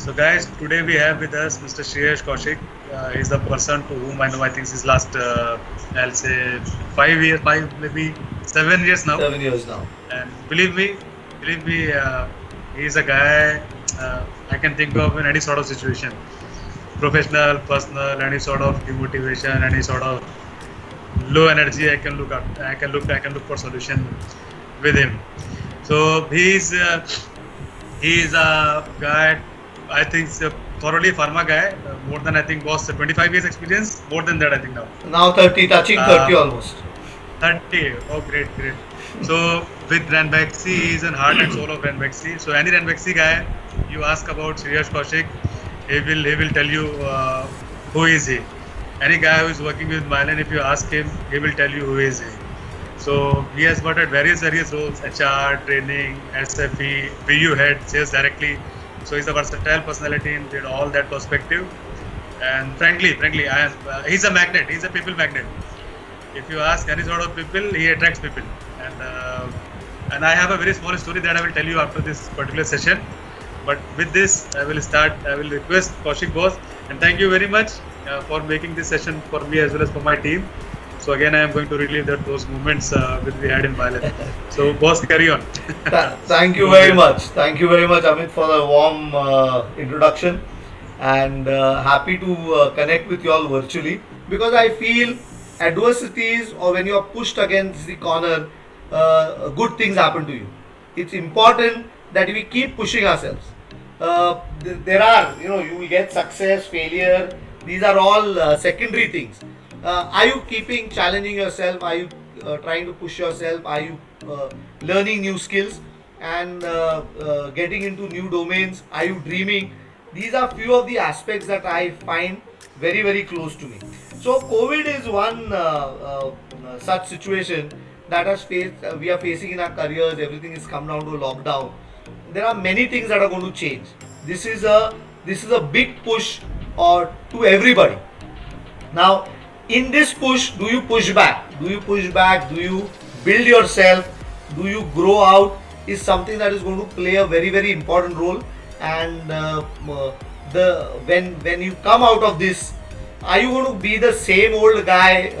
So guys, today we have with us Mr. Shreyash Kaushik. He's the person to whom I know. I think since last, I'll say 5 years, maybe 7 years now. 7 years now. And believe me, he's a guy I can think of in any sort of situation, professional, personal, any sort of demotivation, any sort of low energy. I can look up. I can look for solution with him. So he's a guy. I think thoroughly pharma guy. More than I think was 25 years experience. More than that I think now. Now 30, touching 30 Uh, almost. 30. Oh, great, great. So with Ranbaxy, he's in heart and soul of Ranbaxy. So any Ranbaxy guy, you ask about Shreyash Kaushik, he will tell you who is he. Any guy who is working with Mylan, if you ask him, he will tell you who is he. So he has got at various roles: HR, training, SFE, BU head, sales directly. So he's a versatile personality in all that perspective. And frankly, he's a magnet. He's a people magnet. If you ask any sort of people, he attracts people. And I have a very small story that I will tell you after this particular session. But with this, I will start. I will request Kaushik boss, and thank you very much for making this session for me as well as for my team. So again, I am going to relive those moments which we had in Violet. So boss, carry on. Thank you very much. Thank you very much, Amit, for the warm introduction. And happy to connect with you all virtually, because I feel adversities or when you are pushed against the corner, good things happen to you. It's important that we keep pushing ourselves. There are, you will get success, failure. These are all secondary things. Are you keeping challenging yourself? Are you trying to push yourself? Are you learning new skills and getting into new domains? Are you dreaming? These are few of the aspects that I find very close to me. So COVID is one such situation that we are facing in our careers. Everything is come down to lockdown. There are many things that are going to change. This is a big push or to everybody. Now, in this push, do you push back? Do you push back? Do you build yourself? Do you grow out? Is something that is going to play a very important role. And when you come out of this, are you going to be the same old guy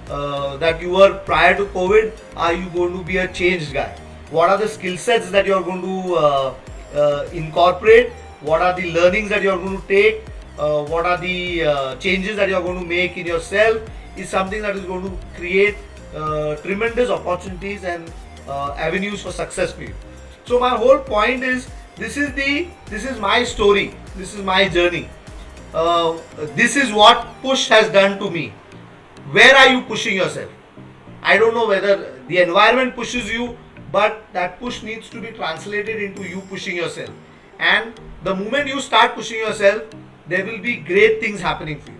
that you were prior to COVID? Are you going to be a changed guy? What are the skill sets that you are going to incorporate? What are the learnings that you are going to take? What are the changes that you are going to make in yourself? Is something that is going to create tremendous opportunities and avenues for success for you. So my whole point is, this is my story. This is my journey. This is what push has done to me. Where are you pushing yourself? I don't know whether the environment pushes you, but that push needs to be translated into you pushing yourself. And the moment you start pushing yourself, there will be great things happening for you.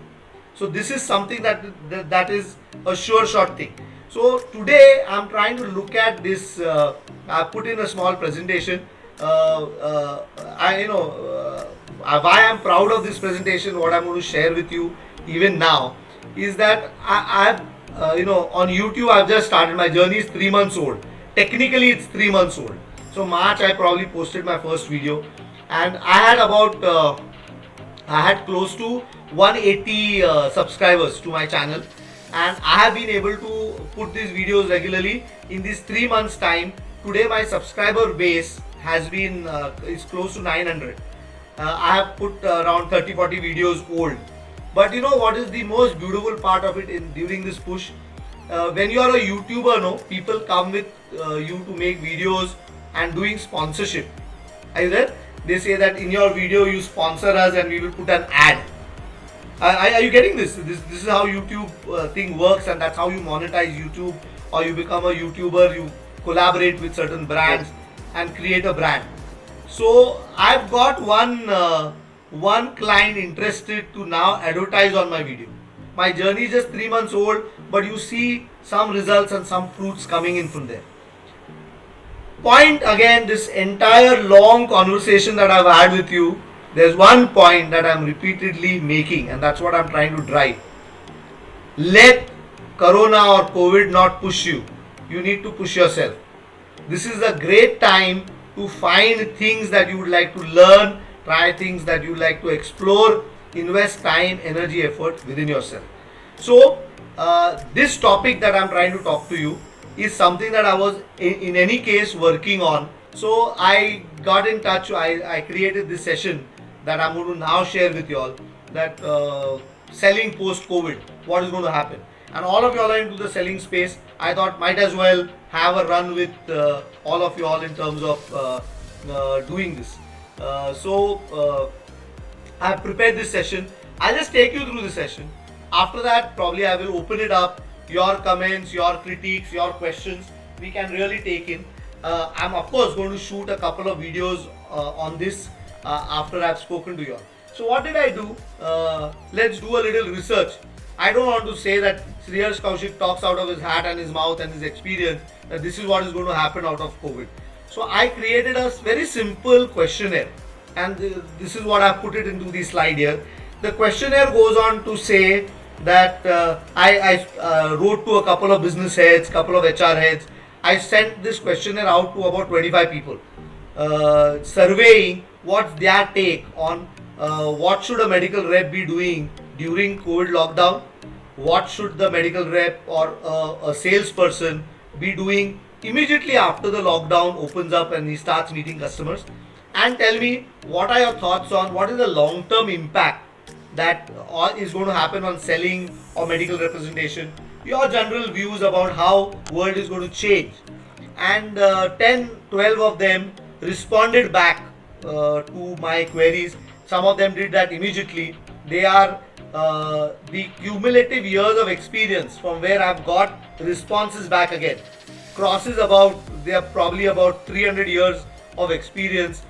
So this is something that is a sure shot thing. So today I'm trying to look at this. I put in a small presentation. Why I'm proud of this presentation. What I'm going to share with you even now is that I've on YouTube I've just started. My journey is 3 months old. Technically it's 3 months old. So March I probably posted my first video, and I had close to 180 subscribers to my channel, and I have been able to put these videos regularly. In this 3 months time, today my subscriber base has been is close to 900. I have put around 30-40 videos old. But you know what is the most beautiful part of it during this push? When you are a YouTuber, people come with you to make videos and doing sponsorship. Are you there? They say that in your video you sponsor us and we will put an ad. Are you getting this? This is how YouTube thing works, and that's how you monetize YouTube, or you become a YouTuber. You collaborate with certain brands and create a brand. So I've got one client interested to now advertise on my video. My journey is just 3 months old, but you see some results and some fruits coming in from there. Point again, this entire long conversation that I've had with you, there's one point that I'm repeatedly making, and that's what I'm trying to drive. Let Corona or COVID not push you. You need to push yourself. This is a great time to find things that you would like to learn, try things that you like to explore, invest time, energy, effort within yourself. So, this topic that I'm trying to talk to you is something that I was in any case working on. So, I got in touch, I created this session that I'm going to now share with you all, that selling post COVID, what is going to happen. And all of you all are into the selling space. I thought might as well have a run with all of you all in terms of doing this. I have prepared this session. I'll just take you through the session. After that, probably I will open it up. Your comments, your critiques, your questions, we can really take in. I'm of course going to shoot a couple of videos on this after I've spoken to you all. So what did I do? Let's do a little research. I don't want to say that Sriharsh Kaushik talks out of his hat and his mouth and his experience that this is what is going to happen out of COVID. So I created a very simple questionnaire, and this is what I put it into the slide here. The questionnaire goes on to say that I wrote to a couple of business heads, couple of HR heads. I sent this questionnaire out to about 25 people, surveying what's their take on what should a medical rep be doing during COVID lockdown, what should the medical rep or a salesperson be doing immediately after the lockdown opens up and he starts meeting customers, and tell me what are your thoughts on what is the long-term impact that is going to happen on selling or medical representation, your general views about how world is going to change. And 10, 12 of them responded back to my queries. Some of them did that immediately. They are the cumulative years of experience from where I've got responses back again. Crosses about, they are probably about 300 years of experience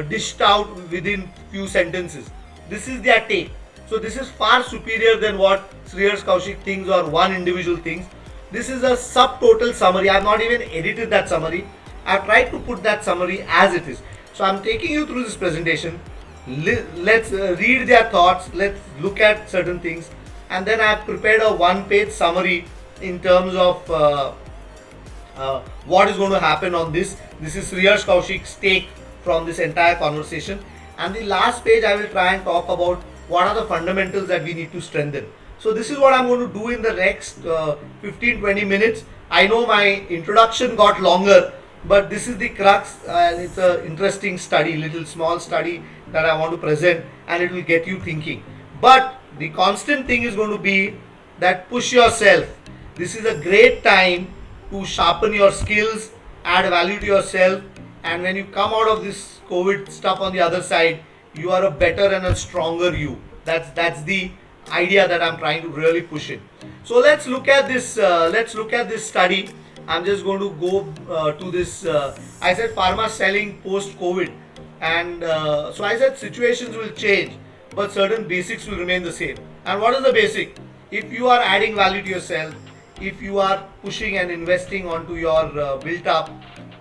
dished out within few sentences. This is their take. So this is far superior than what Sriharsh Kaushik thinks or one individual thinks. This is a subtotal summary. I have not even edited that summary. I have tried to put that summary as it is. So I am taking you through this presentation. Let's read their thoughts. Let's look at certain things. And then I have prepared a one-page summary in terms of what is going to happen on this. This is Sriharsh Kaushik's take from this entire conversation. And the last page I will try and talk about what are the fundamentals that we need to strengthen. So this is what I'm going to do in the next 15-20 minutes. I know my introduction got longer, but this is the crux, and it's an interesting study, little small study that I want to present, and it will get you thinking. But the constant thing is going to be that push yourself. This is a great time to sharpen your skills, add value to yourself, and when you come out of this COVID stuff on the other side, you are a better and a stronger you. That's the idea that I'm trying to really push in. So let's look at this. Let's look at this study. I'm just going to go to this. I said pharma selling post COVID, and so I said situations will change, but certain basics will remain the same. And what is the basic? If you are adding value to yourself, if you are pushing and investing onto your built up,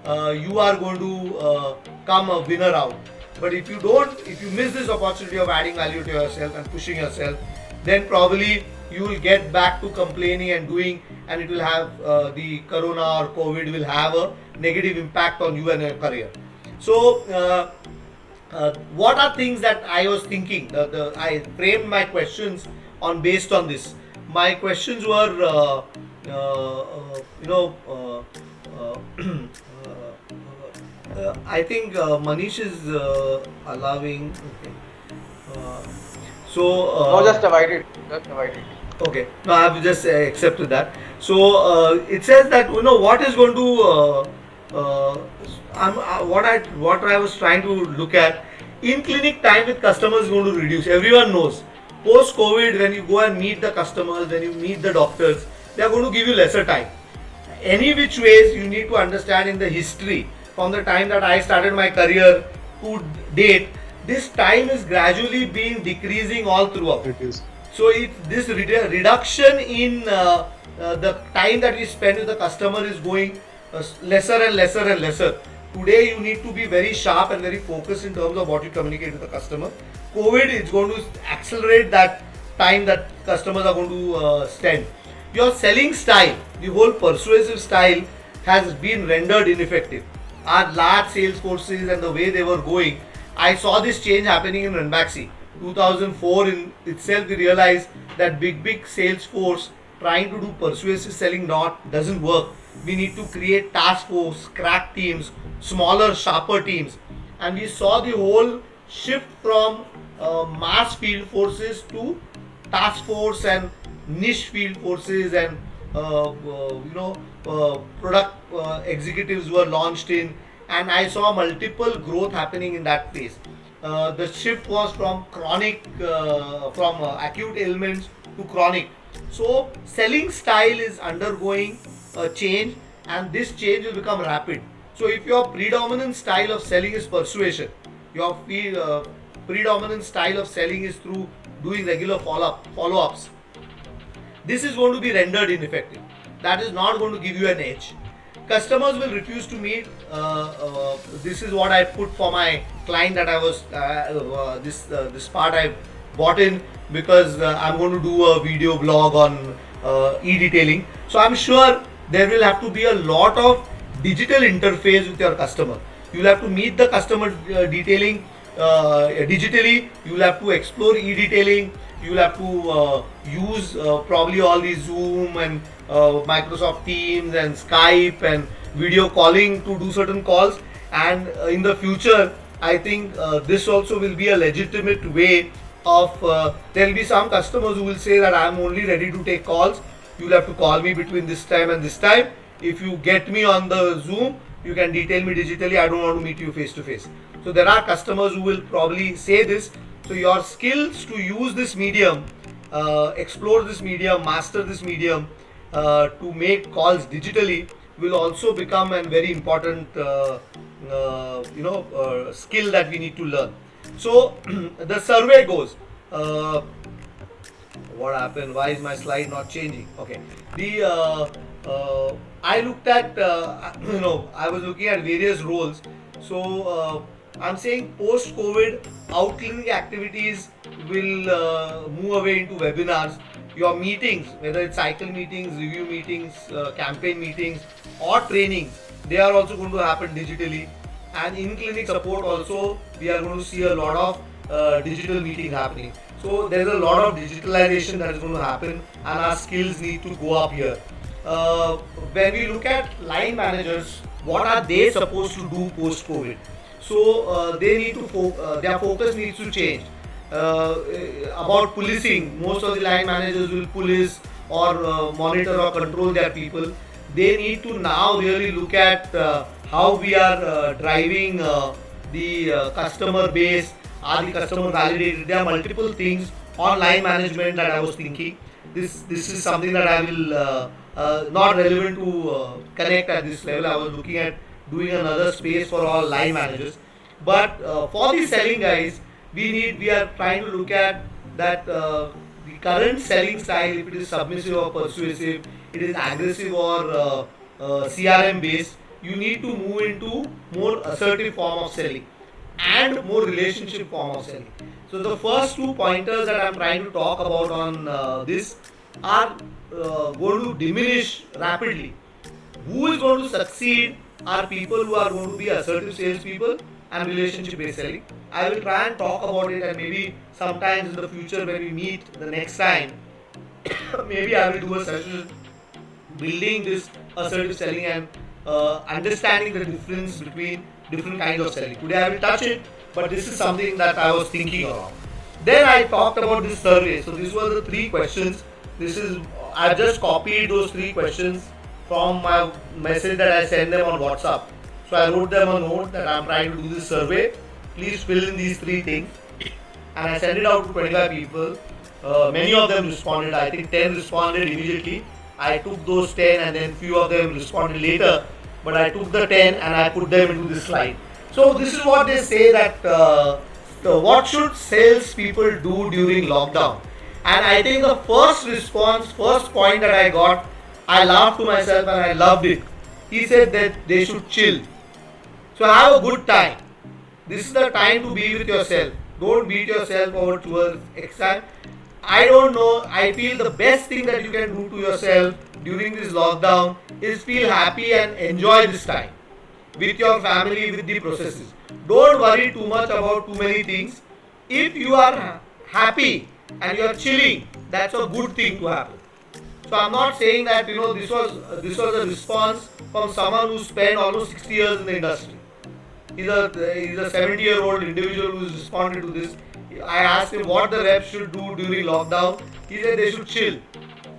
you are going to come a winner out. But if you don't, if you miss this opportunity of adding value to yourself and pushing yourself, then probably you will get back to complaining and doing, and it will have the corona or COVID will have a negative impact on you and your career. So what are things that I was thinking? I framed my questions based on this. My questions were I think Manish is allowing. Okay. No, just avoid it. Just avoid it. Okay. No, I have just accepted that. So it says that what is going to what I was trying to look at, in clinic time with customers is going to reduce. Everyone knows. Post COVID, when you go and meet the customers, when you meet the doctors, they are going to give you lesser time. Any which ways, you need to understand in the history from the time that I started my career to date, this time is gradually being decreasing all throughout. So this reduction in the time that we spend with the customer is going lesser and lesser and lesser. Today you need to be very sharp and very focused in terms of what you communicate with the customer. COVID is going to accelerate that time that customers are going to spend. Your selling style, the whole persuasive style has been rendered ineffective. Our large sales forces and the way they were going, I saw this change happening in Ranbaxy. 2004 in itself, we realized that big sales force trying to do persuasive selling doesn't work. We need to create task force, crack teams, smaller, sharper teams, and we saw the whole shift from mass field forces to task force and niche field forces, and product executives were launched in, and I saw multiple growth happening in that phase. The shift was from acute ailments to chronic. So selling style is undergoing a change, and this change will become rapid. So if your predominant style of selling is persuasion, your predominant style of selling is through doing regular follow-ups, this is going to be rendered ineffective. That is not going to give you an edge. Customers will refuse to meet. This is what I put for my client that I was this part I bought in, because I'm going to do a video blog on e-detailing. So I'm sure there will have to be a lot of digital interface with your customer. You'll have to meet the customer detailing digitally. You'll have to explore e-detailing. You'll have to use probably all these Zoom and Microsoft Teams and Skype and video calling to do certain calls. And in the future, I think this also will be a legitimate way of, there will be some customers who will say that I am only ready to take calls. You will have to call me between this time and this time. If you get me on the Zoom, you can detail me digitally. I don't want to meet you face to face. So there are customers who will probably say this. So your skills to use this medium, explore this medium, master this medium, to make calls digitally will also become a very important skill that we need to learn. So the survey goes. What happened? Why is my slide not changing? Okay. I looked at I was looking at various roles. So I'm saying post-COVID, out-clinic activities will move away into webinars. Your meetings, whether it's cycle meetings, review meetings, campaign meetings, or trainings, they are also going to happen digitally. And in-clinic support also, we are going to see a lot of digital meetings happening. So there's a lot of digitalization that is going to happen, and our skills need to go up here. When we look at line managers, what are they supposed to do post-COVID? So they need to their focus needs to change. About policing, most of the line managers will police or monitor or control their people. They need to now really look at how we are driving the customer base. Are the customer validated? There are multiple things on line management that I was thinking. This is something that I will not relevant to connect at this level. I was looking at doing another space for all line managers. But for the selling guys, we are trying to look at that the current selling style, if it is submissive or persuasive, it is aggressive or CRM based, you need to move into more assertive form of selling and more relationship form of selling. So the first two pointers that I'm trying to talk about on this are going to diminish rapidly. Who is going to succeed are people who are going to be assertive salespeople and relationship based selling. I will try and talk about it, and maybe sometimes in the future when we meet the next time, maybe I will do a session building this assertive selling and understanding the difference between different kinds of selling. Today I will touch it, but this is something that I was thinking around. Then I talked about this survey. So these were the 3 questions. I just copied those 3 questions from my message that I sent them on WhatsApp. So I wrote them a note that I am trying to do this survey. Please fill in these 3 things. And I sent it out to 25 people. Many of them responded. I think 10 responded immediately. I took those 10 and then few of them responded later. But I took the 10 and I put them into this slide. So this is what they say that what should sales people do during lockdown? And I think the first point that I got, I laughed to myself and I loved it. He said that they should chill. So have a good time. This is the time to be with yourself. Don't beat yourself over towards exam. I don't know. I feel the best thing that you can do to yourself during this lockdown is feel happy and enjoy this time with your family, with the processes. don't worry too much about too many things. If you are happy and you are chilling, that's a good thing to happen. So I'm not saying that this was a response from someone who spent almost 60 years in the industry. He's a 70-year-old individual who's responded to this. I asked him what the reps should do during lockdown. He said they should chill.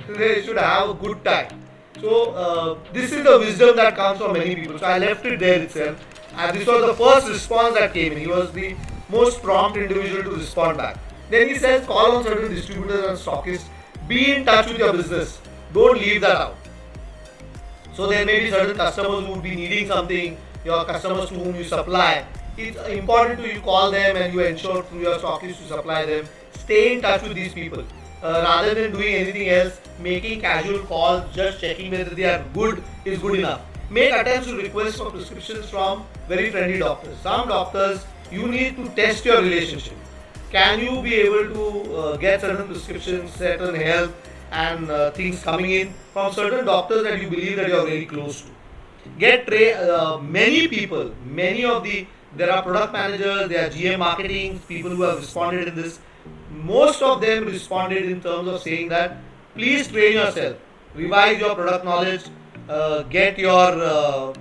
They should have a good time. So this is the wisdom that comes from many people. So I left it there itself. And this was the first response that came in. He was the most prompt individual to respond back. Then he says, call on certain distributors and stockists. Be in touch with your business. Don't leave that out. So there may be certain customers who would be needing something, your customers to whom you supply. It's important to you call them and you ensure through your stockists to supply them. Stay in touch with these people. Rather than doing anything else, making casual calls, just checking whether they are good is good enough. Make attempts to request for prescriptions from very friendly doctors. Some doctors, you need to test your relationship. Can you be able to get certain prescriptions, certain health and things coming in from certain doctors that you believe that you are very close to? Get many people, there are product managers, there are GM marketing, people who have responded in this. Most of them responded in terms of saying that please train yourself, revise your product knowledge, get your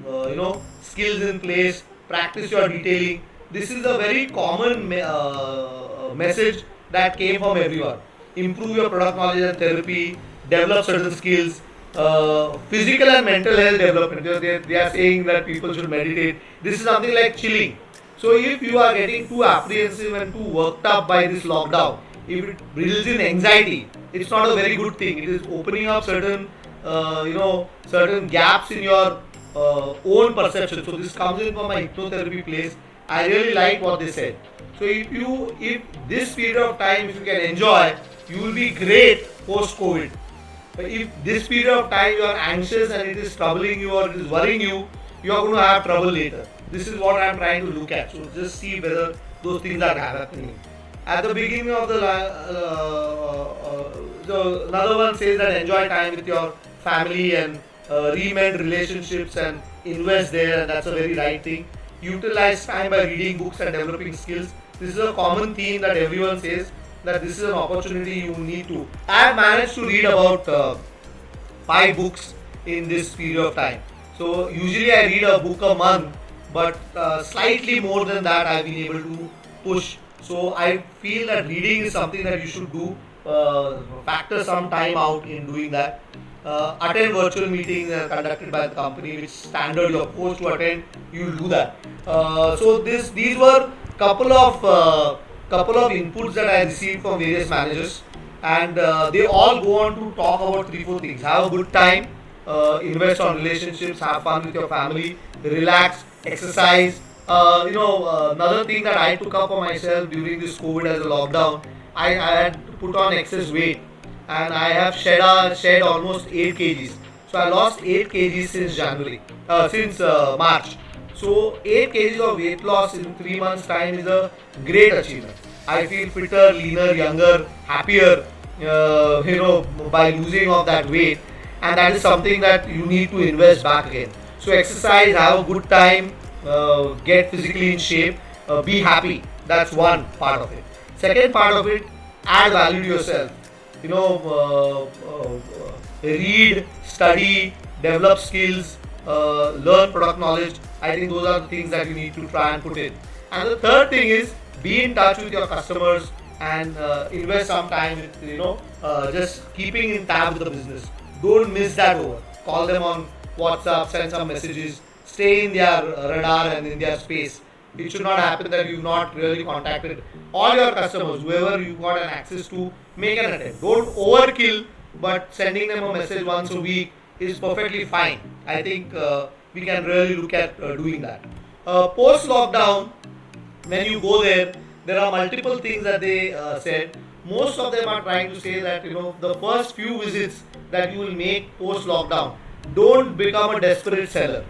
skills in place, practice your detailing. This is a very common message that came from everyone. Improve your product knowledge and therapy, develop certain skills, physical and mental health development. They are saying that people should meditate. This is something like chilling. So if you are getting too apprehensive and too worked up by this lockdown, if it results in anxiety, it's not a very good thing. It is opening up certain certain gaps in your own perception. So this comes in from my hypnotherapy place. I really like what they said. So if this period of time, if you can enjoy, you will be great post-COVID. But if this period of time you are anxious and it is troubling you or it is worrying you, you are going to have trouble later. This is what I am trying to look at. So just see whether those things are happening. At the beginning of so another one says that enjoy time with your family and remend relationships and invest there, and that's a very right thing. Utilize time by reading books and developing skills. This is a common theme that everyone says that this is an opportunity you need to. I have managed to read about 5 books in this period of time. So usually I read a book a month, but slightly more than that I have been able to push. So I feel that reading is something that you should do. Factor some time out in doing that. Attend virtual meetings conducted by the company, which standard you're forced to attend, you will do that. So these were couple of inputs that I received from various managers, and they all go on to talk about 3-4 things. Have a good time, invest on relationships, have fun with your family, relax, exercise. Another thing that I took up for myself during this COVID as a lockdown, I had put on excess weight, and I have shed almost 8 kgs. So I lost 8 kgs since March. So 8 kgs of weight loss in 3 months time is a great achievement. I feel fitter, leaner, younger, happier, by losing of that weight, and that is something that you need to invest back again. So exercise, have a good time, get physically in shape, be happy. That's one part of it. Second part of it, add value to yourself. Read, study, develop skills, learn product knowledge. I think those are the things that you need to try and put in. And the third thing is be in touch with your customers and invest some time with just keeping in tab with the business. Don't miss that over. Call them on WhatsApp, send some messages, stay in their radar and in their space. It should not happen that you've not really contacted all your customers, whoever you got an access to. Make an attempt. Don't overkill, but sending them a message once a week is perfectly fine. I think we can really look at doing that. Post lockdown, when you go there are multiple things that they said. Most of them are trying to say that the first few visits that you will make post lockdown, don't become a desperate seller.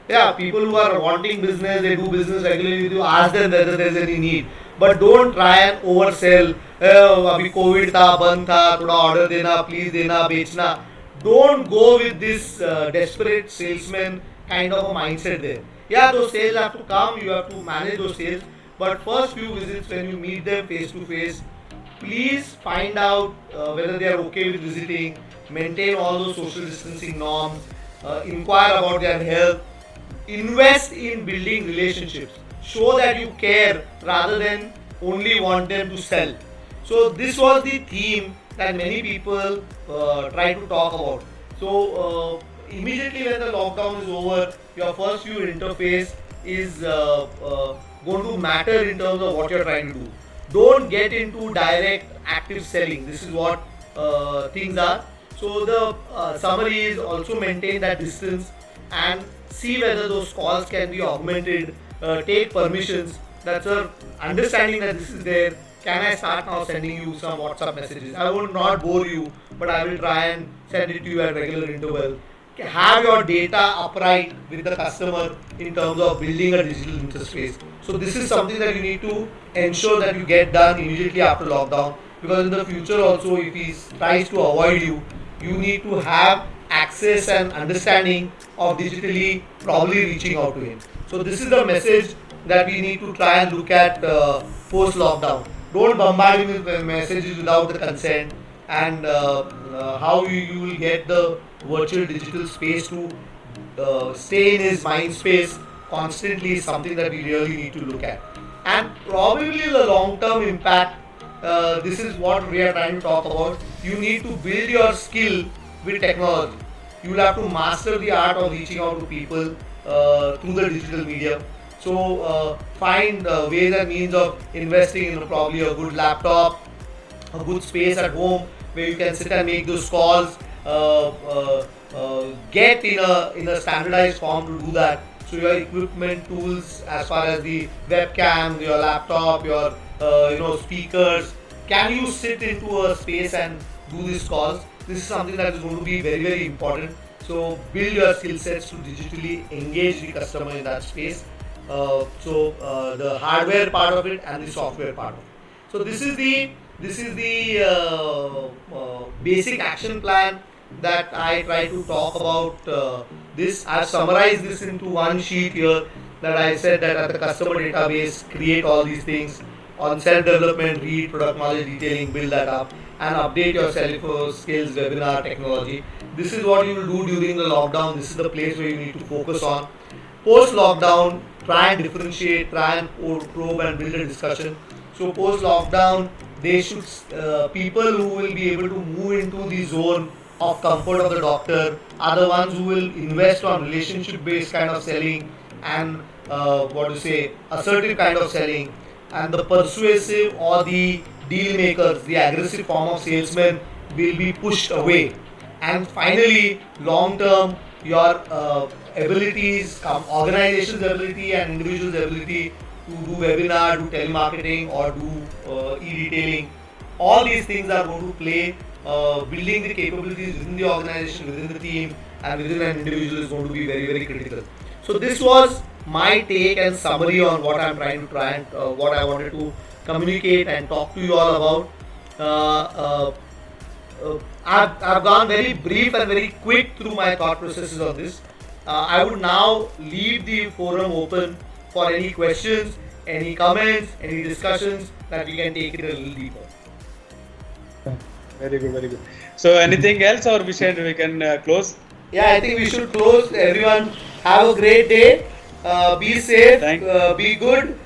Yeah, people who are wanting business, they do business regularly with you, ask them whether there is any need. But don't try and oversell. अभी COVID था, बंद था, थोड़ा order देना, please देना, बेचना. Don't go with this desperate salesman kind of a mindset there. Yeah, those sales have to come, you have to manage those sales. But first few visits, when you meet them face to face, please find out whether they are okay with visiting, maintain all those social distancing norms, inquire about their health, invest in building relationships, show that you care rather than only want them to sell. So this was the theme that many people try to talk about. So immediately when the lockdown is over, your first few interface is going to matter in terms of what you're trying to do. Don't get into direct active selling. This is what things are. So the summary is also maintain that distance and see whether those calls can be augmented. Take permissions. That's a understanding that this is there. Can I start now sending you some WhatsApp messages? I will not bore you, but I will try and send it to you at regular interval. Have your data upright with the customer in terms of building a digital interface. So this is something that you need to ensure that you get done immediately after lockdown, because in the future also if he tries to avoid you, you need to have access and understanding of digitally probably reaching out to him. So this is the message that we need to try and look at post lockdown. Don't bombard him with messages without the consent, and how you will get the virtual digital space to stay in his mind space constantly is something that we really need to look at. And probably the long term impact, this is what we are trying to talk about. You need to build your skill with technology. You will have to master the art of reaching out to people through the digital medium. So find ways and means of investing in probably a good laptop, a good space at home where you can sit and make those calls. Get in a standardized form to do that. So your equipment, tools, as far as the webcam, your laptop, your speakers, can you sit into a space and do these calls? This is something that is going to be very, very important. So build your skill sets to digitally engage the customer in that space. The hardware part of it and the software part of it. So this is the basic action plan that I try to talk about. This I've summarized this into one sheet here, that I said that at the customer database, create all these things. On self-development, read product knowledge detailing, build that up, and update your skills, webinar, technology. This is what you will do during the lockdown. This is the place where you need to focus on. Post-lockdown, try and differentiate, try and probe and build a discussion. So post-lockdown, they should people who will be able to move into the zone of comfort of the doctor are the ones who will invest on relationship-based kind of selling and assertive kind of selling. And the persuasive or the deal makers, the aggressive form of salesmen will be pushed away. And finally, long term, your abilities, organization's ability and individual's ability to do webinar, do telemarketing or do e-retailing, all these things are going to play. Building the capabilities within the organization, within the team and within an individual is going to be very, very critical. So this was my take and summary on what I'm trying to what I wanted to communicate and talk to you all about. I've gone very brief and very quick through my thought processes on this. I would now leave the forum open for any questions, any comments, any discussions that we can take it a little deeper. Very good, very good. So anything else, or we can close? Yeah, I think we should close. Everyone have a great day. Be safe. Be good.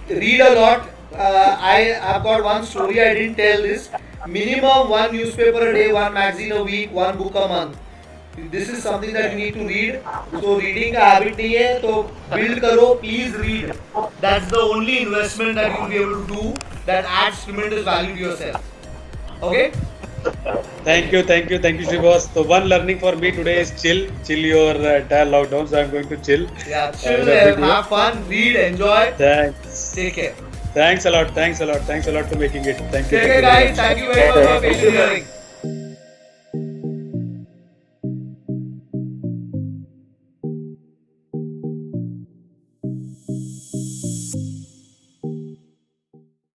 Read a lot. I've got one story I didn't tell this. Minimum one newspaper a day, one magazine a week, one book a month. This is something that you need to read. So reading का habit नहीं है तो build करो. Please read. That's the only investment that you will be able to do that adds tremendous value to yourself. Okay. Thank you, Srivas. So one learning for me today is chill your entire lockdown. So I'm going to chill. Yeah, chill, have fun, read, enjoy. Thanks. Take care. Thanks a lot for making it. Thank you. Take care, guys. Thank you very much for patient hearing.